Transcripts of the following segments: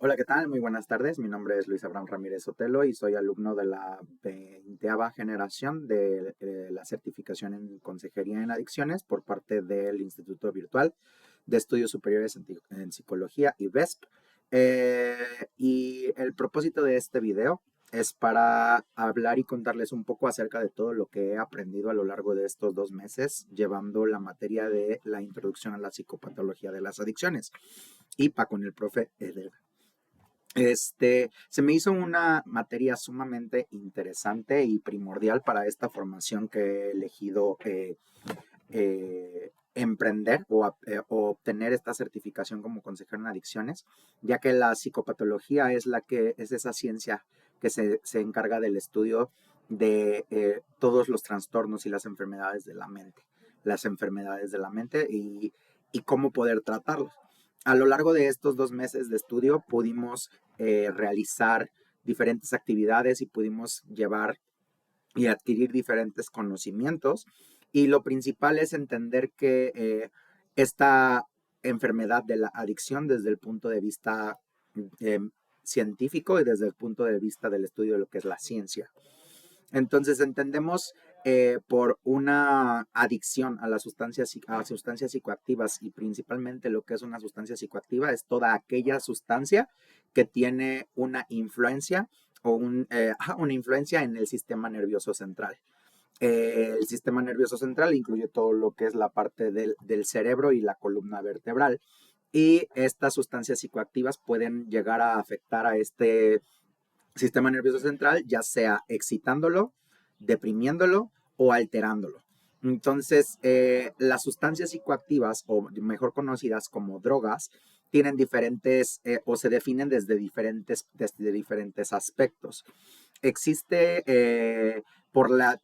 Hola, ¿qué tal? Muy buenas tardes. Mi nombre es Luis Abraham Ramírez Sotelo y soy alumno de la 20ª generación de la certificación en Consejería en Adicciones por parte del Instituto Virtual de Estudios Superiores en Psicología IVESP. Y el propósito de este video es para hablar y contarles un poco acerca de todo lo que he aprendido a lo largo de estos 2 meses llevando la materia de la introducción a la psicopatología de las adicciones, IPA, con el profe Eder. Se me hizo una materia sumamente interesante y primordial para esta formación que he elegido emprender o obtener esta certificación como consejero en adicciones, ya que la psicopatología es esa ciencia que se encarga del estudio de todos los trastornos y las enfermedades de la mente, y cómo poder tratarlos. A lo largo de estos 2 meses de estudio pudimos realizar diferentes actividades y pudimos llevar y adquirir diferentes conocimientos. Y lo principal es entender que esta enfermedad de la adicción desde el punto de vista eh, científico y desde el punto de vista del estudio de lo que es la ciencia. Entonces entendemos por una adicción a las sustancias psicoactivas, y principalmente lo que es una sustancia psicoactiva es toda aquella sustancia que tiene una influencia una influencia en el sistema nervioso central. El sistema nervioso central incluye todo lo que es la parte del cerebro y la columna vertebral. Y estas sustancias psicoactivas pueden llegar a afectar a este sistema nervioso central, ya sea excitándolo, deprimiéndolo o alterándolo. Entonces, las sustancias psicoactivas, o mejor conocidas como drogas, tienen diferentes o se definen desde diferentes aspectos. Existe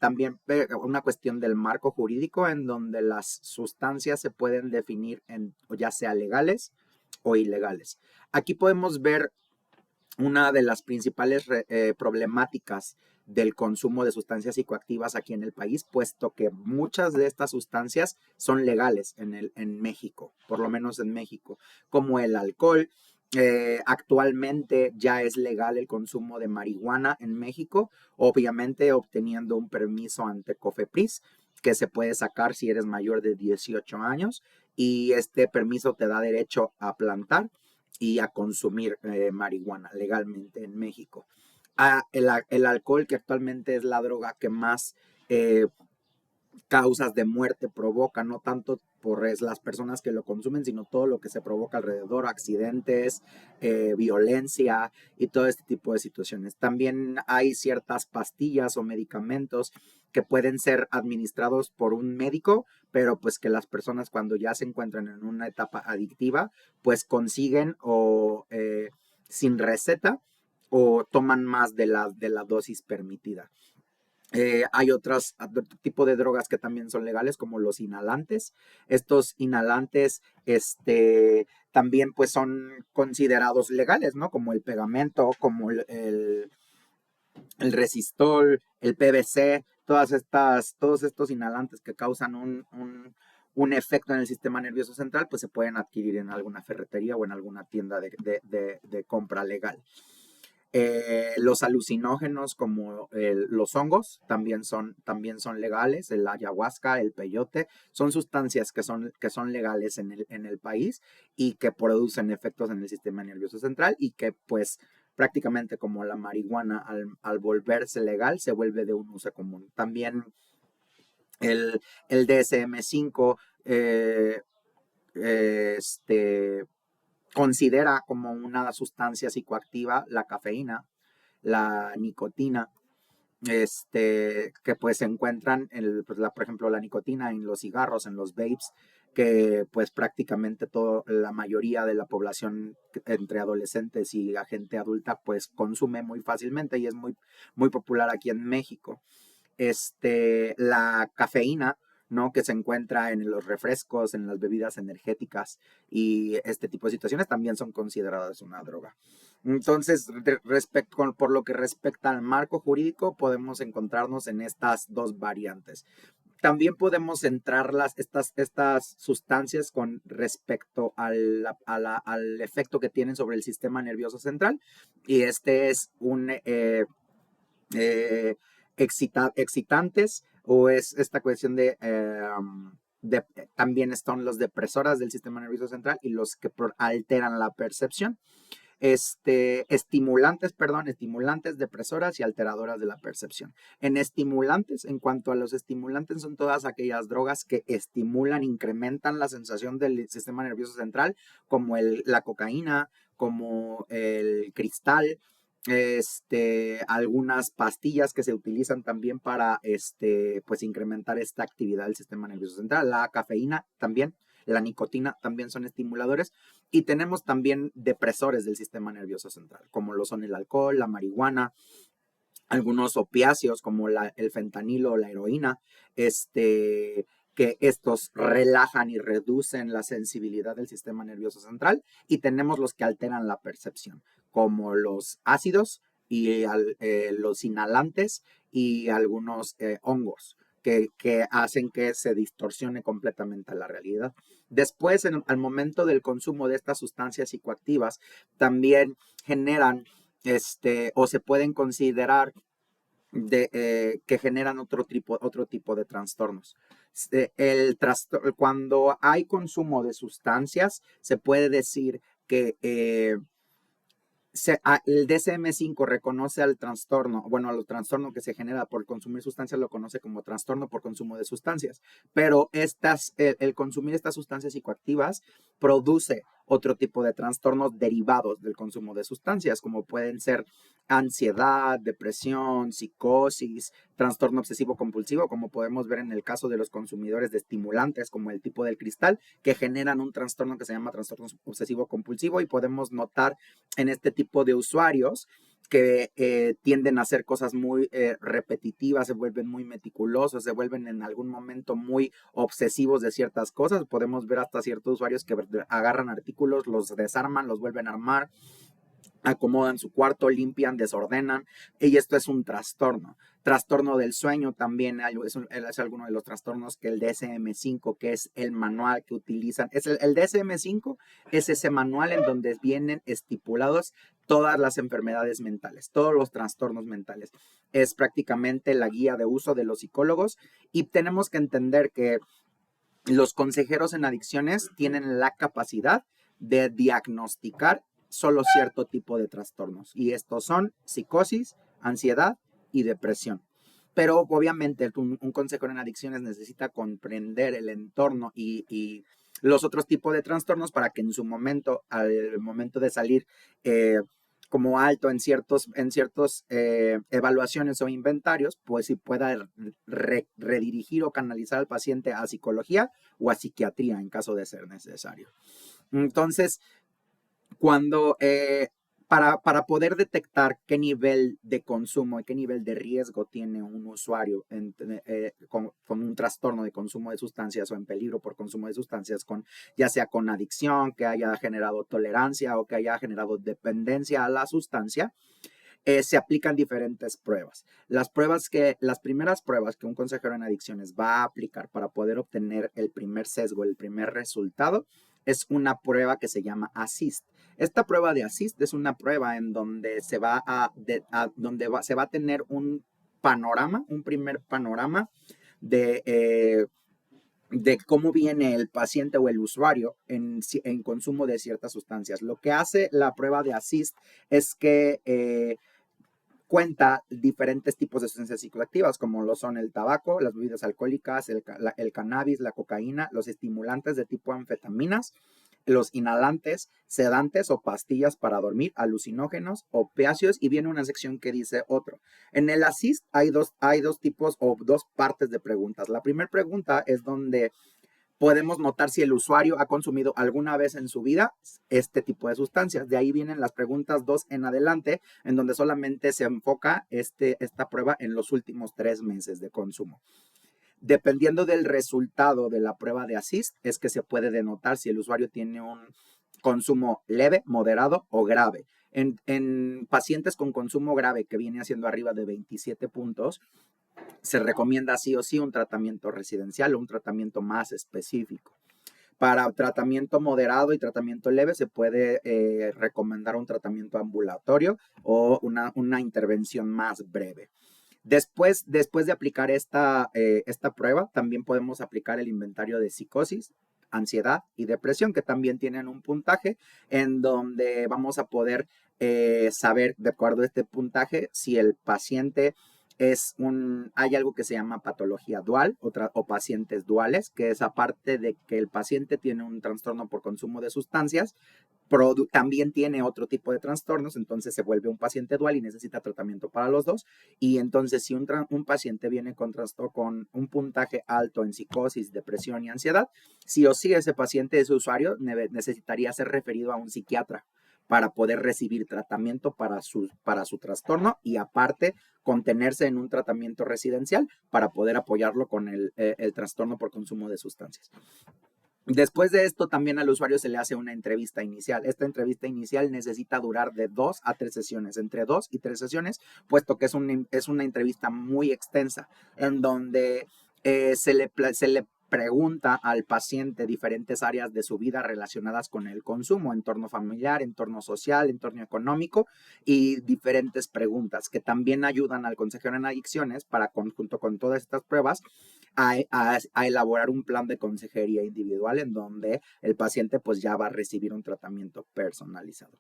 también una cuestión del marco jurídico en donde las sustancias se pueden definir ya sea legales o ilegales. Aquí podemos ver una de las principales problemáticas del consumo de sustancias psicoactivas aquí en el país, puesto que muchas de estas sustancias son legales en México, por lo menos en México, como el alcohol. Actualmente ya es legal el consumo de marihuana en México, obviamente obteniendo un permiso ante COFEPRIS, que se puede sacar si eres mayor de 18 años, y este permiso te da derecho a plantar y a consumir marihuana legalmente en México. El alcohol, que actualmente es la droga que más eh, causas de muerte provoca, no tanto por las personas que lo consumen, sino todo lo que se provoca alrededor, accidentes, violencia y todo este tipo de situaciones. También hay ciertas pastillas o medicamentos que pueden ser administrados por un médico, pero pues que las personas cuando ya se encuentran en una etapa adictiva, pues consiguen sin receta o toman más de la dosis permitida. Hay otro tipo de drogas que también son legales, como los inhalantes. Estos inhalantes, también pues son considerados legales, ¿no? Como el pegamento, como el resistol, el PVC, todos estos inhalantes que causan un efecto en el sistema nervioso central, pues se pueden adquirir en alguna ferretería o en alguna tienda de compra legal. Los alucinógenos como los hongos también son legales, el ayahuasca, el peyote, son sustancias que son legales en el país y que producen efectos en el sistema nervioso central y que pues prácticamente como la marihuana al volverse legal se vuelve de un uso común. También el DSM-5 considera como una sustancia psicoactiva la cafeína, la nicotina, que pues se encuentran, por ejemplo, la nicotina en los cigarros, en los vapes, que pues prácticamente la mayoría de la población entre adolescentes y la gente adulta pues consume muy fácilmente y es muy, muy popular aquí en México. La cafeína, ¿no? Que se encuentra en los refrescos, en las bebidas energéticas y este tipo de situaciones también son consideradas una droga. Entonces, por lo que respecta al marco jurídico, podemos encontrarnos en estas dos variantes. También podemos centrar estas sustancias con respecto al efecto que tienen sobre el sistema nervioso central. Y este es un excitantes, o es esta cuestión también están los depresoras del sistema nervioso central y los que alteran la percepción. Estimulantes, depresoras y alteradoras de la percepción. En cuanto a los estimulantes, son todas aquellas drogas que estimulan, incrementan la sensación del sistema nervioso central, como la cocaína, como el cristal, algunas pastillas que se utilizan también para pues incrementar esta actividad del sistema nervioso central. La cafeína también, la nicotina también son estimuladores, y tenemos también depresores del sistema nervioso central, como lo son el alcohol, la marihuana, algunos opiáceos como el fentanilo o la heroína, que estos relajan y reducen la sensibilidad del sistema nervioso central. Y tenemos los que alteran la percepción, como los ácidos y los inhalantes y algunos hongos que hacen que se distorsione completamente la realidad. Después, al momento del consumo de estas sustancias psicoactivas, también generan o se pueden considerar que generan otro tipo de trastornos. Cuando hay consumo de sustancias, se puede decir que el DSM-5 reconoce al trastorno, bueno, al trastorno que se genera por consumir sustancias lo conoce como trastorno por consumo de sustancias, pero el consumir estas sustancias psicoactivas produce otro tipo de trastornos derivados del consumo de sustancias, como pueden ser ansiedad, depresión, psicosis, trastorno obsesivo compulsivo, como podemos ver en el caso de los consumidores de estimulantes como el tipo del cristal, que generan un trastorno que se llama trastorno obsesivo compulsivo. Y podemos notar en este tipo de usuarios que tienden a hacer cosas muy repetitivas, se vuelven muy meticulosos, se vuelven en algún momento muy obsesivos de ciertas cosas. Podemos ver hasta ciertos usuarios que agarran artículos, los desarman, los vuelven a armar, acomodan su cuarto, limpian, desordenan, y esto es un trastorno. Trastorno del sueño también es alguno de los trastornos que el DSM-5, que es el manual que utilizan, el DSM-5 es ese manual en donde vienen estipulados todas las enfermedades mentales, todos los trastornos mentales. Es prácticamente la guía de uso de los psicólogos, y tenemos que entender que los consejeros en adicciones tienen la capacidad de diagnosticar solo cierto tipo de trastornos, y estos son psicosis, ansiedad y depresión. Pero obviamente un consejero en adicciones necesita comprender el entorno y los otros tipos de trastornos para que en su momento, al momento de salir como alto en ciertos evaluaciones o inventarios, pues sí pueda redirigir o canalizar al paciente a psicología o a psiquiatría en caso de ser necesario. Entonces, cuando para poder detectar qué nivel de consumo y qué nivel de riesgo tiene un usuario con un trastorno de consumo de sustancias, o en peligro por consumo de sustancias, ya sea con adicción, que haya generado tolerancia o que haya generado dependencia a la sustancia, se aplican diferentes pruebas. Las primeras pruebas que un consejero en adicciones va a aplicar para poder obtener el primer sesgo, el primer resultado, es una prueba que se llama ASIST. Esta prueba de ASIST es una prueba en donde se va a tener un primer panorama de cómo viene el paciente o el usuario en consumo de ciertas sustancias. Lo que hace la prueba de ASIST es que cuenta diferentes tipos de sustancias psicoactivas, como lo son el tabaco, las bebidas alcohólicas, el cannabis, la cocaína, los estimulantes de tipo anfetaminas, los inhalantes, sedantes o pastillas para dormir, alucinógenos, opiáceos, y viene una sección que dice otro. En el ASIST hay dos tipos o dos partes de preguntas. La primera pregunta es donde podemos notar si el usuario ha consumido alguna vez en su vida este tipo de sustancias. De ahí vienen las preguntas 2 en adelante, en donde solamente se enfoca esta prueba en los últimos 3 meses de consumo. Dependiendo del resultado de la prueba de ASIST, es que se puede denotar si el usuario tiene un consumo leve, moderado o grave. En pacientes con consumo grave, que viene haciendo arriba de 27 puntos, se recomienda sí o sí un tratamiento residencial o un tratamiento más específico. Para tratamiento moderado y tratamiento leve se puede recomendar un tratamiento ambulatorio o una intervención más breve. Después de aplicar esta prueba, también podemos aplicar el inventario de psicosis, ansiedad y depresión, que también tienen un puntaje en donde vamos a poder saber, de acuerdo a este puntaje, si el paciente hay algo que se llama patología dual o pacientes duales, que es aparte de que el paciente tiene un trastorno por consumo de sustancias, también tiene otro tipo de trastornos, entonces se vuelve un paciente dual y necesita tratamiento para los dos. Y entonces si un paciente viene con un puntaje alto en psicosis, depresión y ansiedad, sí o sí ese paciente, ese usuario, necesitaría ser referido a un psiquiatra para poder recibir tratamiento para su trastorno y aparte contenerse en un tratamiento residencial para poder apoyarlo con el trastorno por consumo de sustancias. Después de esto, también al usuario se le hace una entrevista inicial. Esta entrevista inicial necesita durar de 2 a 3 sesiones, entre 2 y 3 sesiones, puesto que es una entrevista muy extensa, en donde se le pregunta al paciente diferentes áreas de su vida relacionadas con el consumo, entorno familiar, entorno social, entorno económico y diferentes preguntas que también ayudan al consejero en adicciones para, junto con todas estas pruebas, a elaborar un plan de consejería individual en donde el paciente pues ya va a recibir un tratamiento personalizado.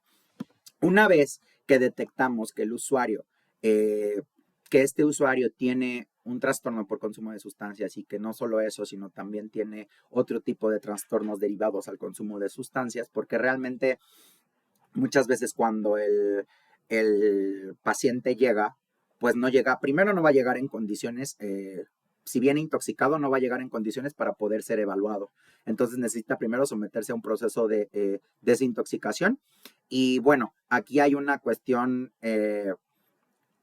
Una vez que detectamos que el usuario, que este usuario tiene un trastorno por consumo de sustancias y que no solo eso, sino también tiene otro tipo de trastornos derivados al consumo de sustancias, porque realmente muchas veces cuando el paciente llega, pues no llega, primero no va a llegar en condiciones, si viene intoxicado, no va a llegar en condiciones para poder ser evaluado. Entonces necesita primero someterse a un proceso de desintoxicación. Y bueno, aquí hay una cuestión que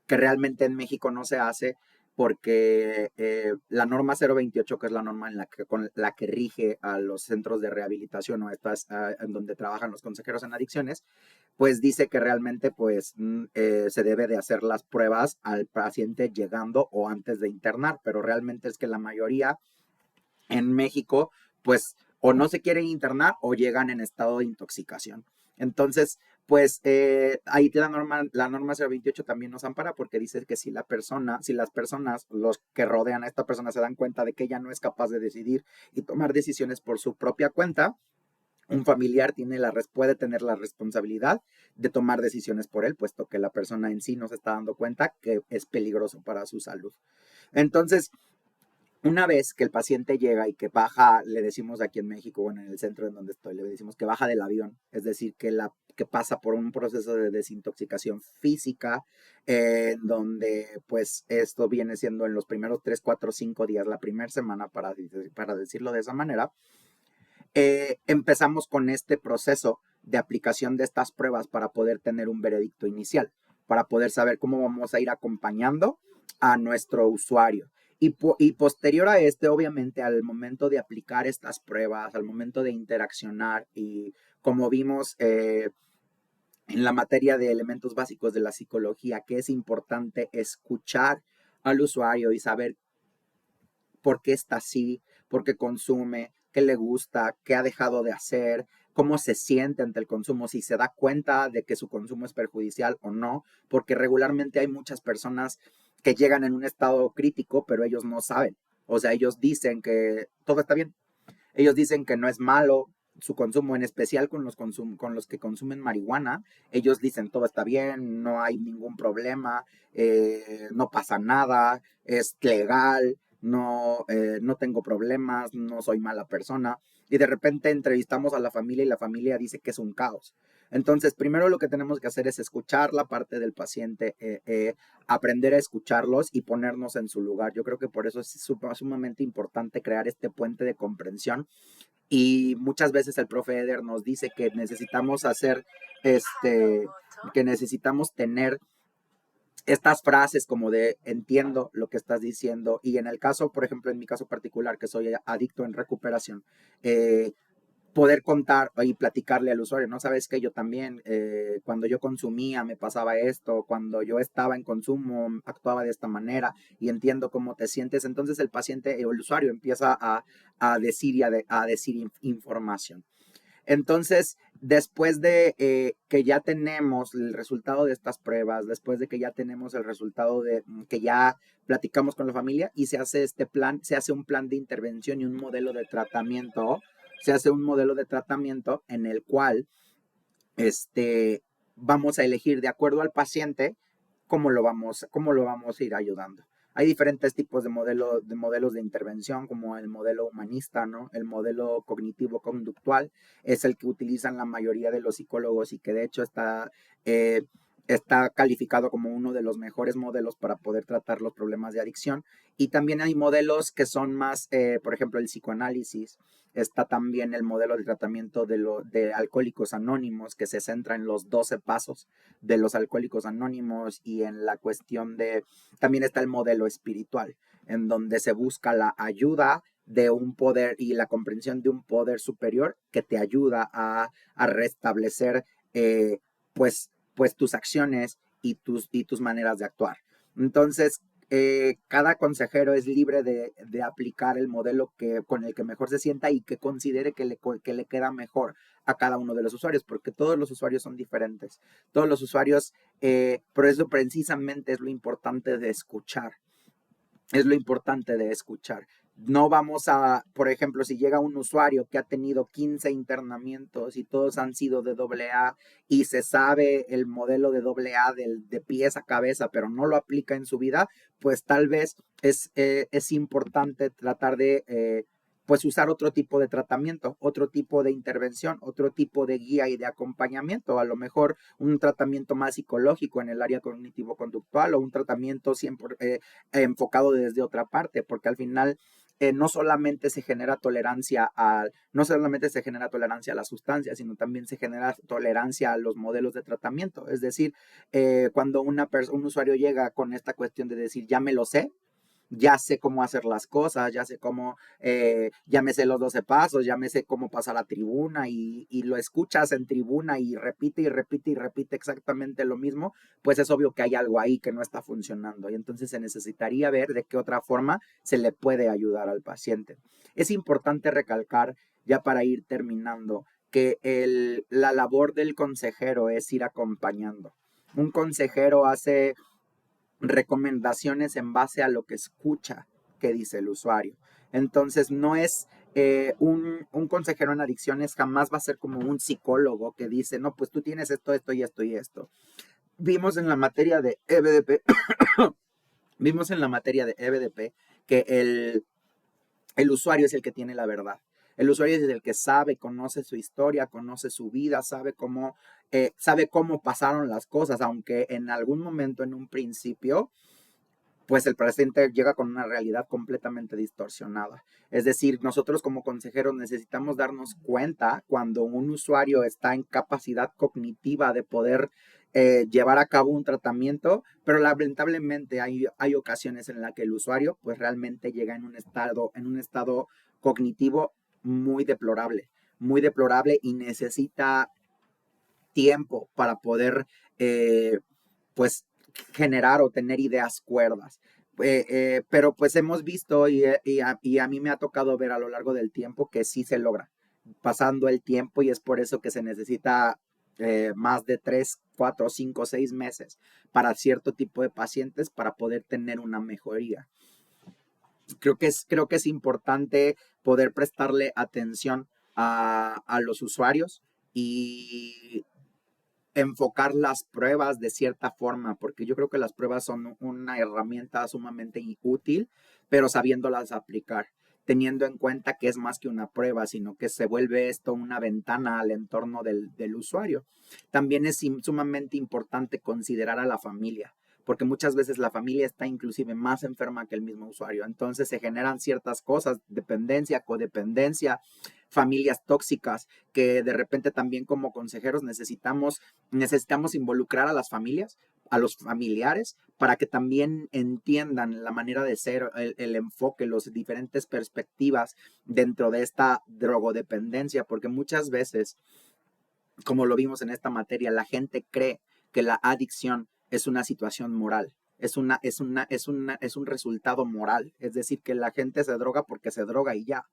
realmente en México no se hace porque la norma 028, que es la norma con la que rige a los centros de rehabilitación o en donde trabajan los consejeros en adicciones, pues dice que realmente pues se debe de hacer las pruebas al paciente llegando o antes de internar, pero realmente es que la mayoría en México pues o no se quieren internar o llegan en estado de intoxicación. Entonces, pues ahí la norma 028 también nos ampara porque dice que si las personas, los que rodean a esta persona se dan cuenta de que ella no es capaz de decidir y tomar decisiones por su propia cuenta, un familiar puede tener la responsabilidad de tomar decisiones por él, puesto que la persona en sí no se está dando cuenta que es peligroso para su salud. Entonces, una vez que el paciente llega y que baja, le decimos aquí en México, bueno, en el centro en donde estoy, le decimos que baja del avión, es decir, que pasa por un proceso de desintoxicación física, en donde pues esto viene siendo en los primeros 3, 4, 5 días, la primera semana, para decirlo de esa manera. Empezamos con este proceso de aplicación de estas pruebas para poder tener un veredicto inicial, para poder saber cómo vamos a ir acompañando a nuestro usuario. Y posterior a obviamente, al momento de aplicar estas pruebas, al momento de interaccionar y como vimos en la materia de elementos básicos de la psicología, que es importante escuchar al usuario y saber por qué está así, por qué consume, qué le gusta, qué ha dejado de hacer, cómo se siente ante el consumo, si se da cuenta de que su consumo es perjudicial o no, porque regularmente hay muchas personas que llegan en un estado crítico, pero ellos no saben. O sea, ellos dicen que todo está bien. Ellos dicen que no es malo su consumo, en especial con los que consumen marihuana. Ellos dicen todo está bien, no hay ningún problema, no pasa nada, es legal, no tengo problemas, no soy mala persona. Y de repente entrevistamos a la familia y la familia dice que es un caos. Entonces, primero lo que tenemos que hacer es escuchar la parte del paciente, aprender a escucharlos y ponernos en su lugar. Yo creo que por eso es sumamente importante crear este puente de comprensión. Y muchas veces el profe Eder nos dice que necesitamos que necesitamos tener estas frases como de entiendo lo que estás diciendo. Y en el caso, por ejemplo, en mi caso particular, que soy adicto en recuperación, poder contar y platicarle al usuario, ¿no? Sabes que yo también, cuando yo consumía me pasaba esto, cuando yo estaba en consumo actuaba de esta manera y entiendo cómo te sientes. Entonces el paciente o el usuario empieza a decir a decir información. Entonces, después de que ya tenemos el resultado de estas pruebas, después de que ya tenemos el resultado de que ya platicamos con la familia y se hace este plan, se hace un plan de intervención y un modelo de tratamiento, se hace un modelo de tratamiento en el cual vamos a elegir de acuerdo al paciente cómo lo vamos a ir ayudando. Hay diferentes tipos de modelos de intervención, como el modelo humanista, ¿no? El modelo cognitivo-conductual es el que utilizan la mayoría de los psicólogos y que de hecho eh, está calificado como uno de los mejores modelos para poder tratar los problemas de adicción. Y también hay modelos que son más, por ejemplo, el psicoanálisis. Está también el modelo de tratamiento de alcohólicos anónimos, que se centra en los 12 pasos de los alcohólicos anónimos y en la cuestión de, también está el modelo espiritual, en donde se busca la ayuda de un poder y la comprensión de un poder superior que te ayuda a restablecer pues tus acciones y tus maneras de actuar. Entonces, cada consejero es libre de aplicar el modelo con el que mejor se sienta y que considere que le queda mejor a cada uno de los usuarios, porque todos los usuarios son diferentes. Todos los usuarios, por eso precisamente es lo importante de escuchar. Es lo importante de escuchar. No vamos a, por ejemplo, si llega un usuario que ha tenido 15 internamientos y todos han sido de AA y se sabe el modelo de AA de pies a cabeza, pero no lo aplica en su vida, pues tal vez es importante tratar de pues usar otro tipo de tratamiento, otro tipo de intervención, otro tipo de guía y de acompañamiento, a lo mejor un tratamiento más psicológico en el área cognitivo-conductual o un tratamiento siempre enfocado desde otra parte, porque al final no solamente se genera tolerancia no solamente se genera tolerancia a la sustancia, sino también se genera tolerancia a los modelos de tratamiento. Es decir, cuando un usuario llega con esta cuestión de decir, ya me lo sé, ya sé cómo hacer las cosas, ya sé cómo, ya me sé los 12 pasos, ya me sé cómo pasar a tribuna y lo escuchas en tribuna y repite y repite y repite exactamente lo mismo, pues es obvio que hay algo ahí que no está funcionando y entonces se necesitaría ver de qué otra forma se le puede ayudar al paciente. Es importante recalcar, ya para ir terminando, que la labor del consejero es ir acompañando. Un consejero hace recomendaciones en base a lo que escucha que dice el usuario. Entonces, no es un consejero en adicciones, jamás va a ser como un psicólogo que dice, no, pues tú tienes esto, esto y esto y esto. Vimos en la materia de EBDP, vimos en la materia de EBDP que el usuario es el que tiene la verdad. El usuario es el que sabe, conoce su historia, conoce su vida, sabe cómo pasaron las cosas, aunque en algún momento, en un principio, pues el paciente llega con una realidad completamente distorsionada. Es decir, nosotros como consejeros necesitamos darnos cuenta cuando un usuario está en capacidad cognitiva de poder llevar a cabo un tratamiento, pero lamentablemente hay ocasiones en las que el usuario pues realmente llega en un estado cognitivo muy deplorable y necesita tiempo para poder pues generar o tener ideas cuerdas. Pero pues hemos visto y a mí me ha tocado ver a lo largo del tiempo que sí se logra, pasando el tiempo y es por eso que se necesita más de 3, 4, 5, 6 meses para cierto tipo de pacientes para poder tener una mejoría. Creo que es importante poder prestarle atención a los usuarios y enfocar las pruebas de cierta forma, porque yo creo que las pruebas son una herramienta sumamente útil, pero sabiéndolas aplicar, teniendo en cuenta que es más que una prueba, sino que se vuelve esto una ventana al entorno del usuario. También es sumamente importante considerar a la familia, porque muchas veces la familia está inclusive más enferma que el mismo usuario. Entonces se generan ciertas cosas, dependencia, codependencia, familias tóxicas, que de repente también como consejeros necesitamos involucrar a las familias a los familiares para que también entiendan la manera de ser, el enfoque, las diferentes perspectivas dentro de esta drogodependencia, porque muchas veces, como lo vimos en esta materia, la gente cree que la adicción es una situación moral. Es un resultado moral. Es decir, que la gente se droga porque se droga y ya.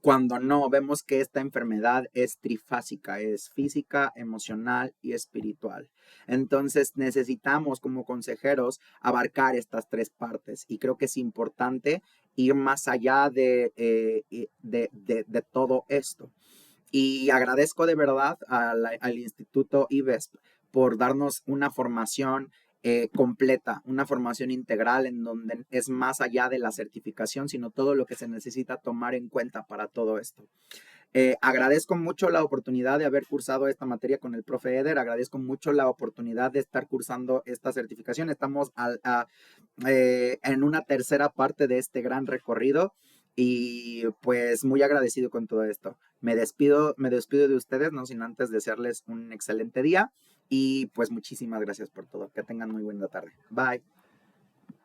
Cuando no, vemos que esta enfermedad es trifásica, es física, emocional y espiritual. Entonces necesitamos como consejeros abarcar estas tres partes y creo que es importante ir más allá de todo esto. Y agradezco de verdad al Instituto IBESP por darnos una formación completa, una formación integral en donde es más allá de la certificación, sino todo lo que se necesita tomar en cuenta para todo esto. Agradezco mucho la oportunidad de haber cursado esta materia con el profe Eder, agradezco mucho la oportunidad de estar cursando esta certificación. Estamos en una tercera parte de este gran recorrido y pues muy agradecido con todo esto. Me despido de ustedes, no sin antes desearles un excelente día y pues muchísimas gracias por todo. Que tengan muy buena tarde. Bye.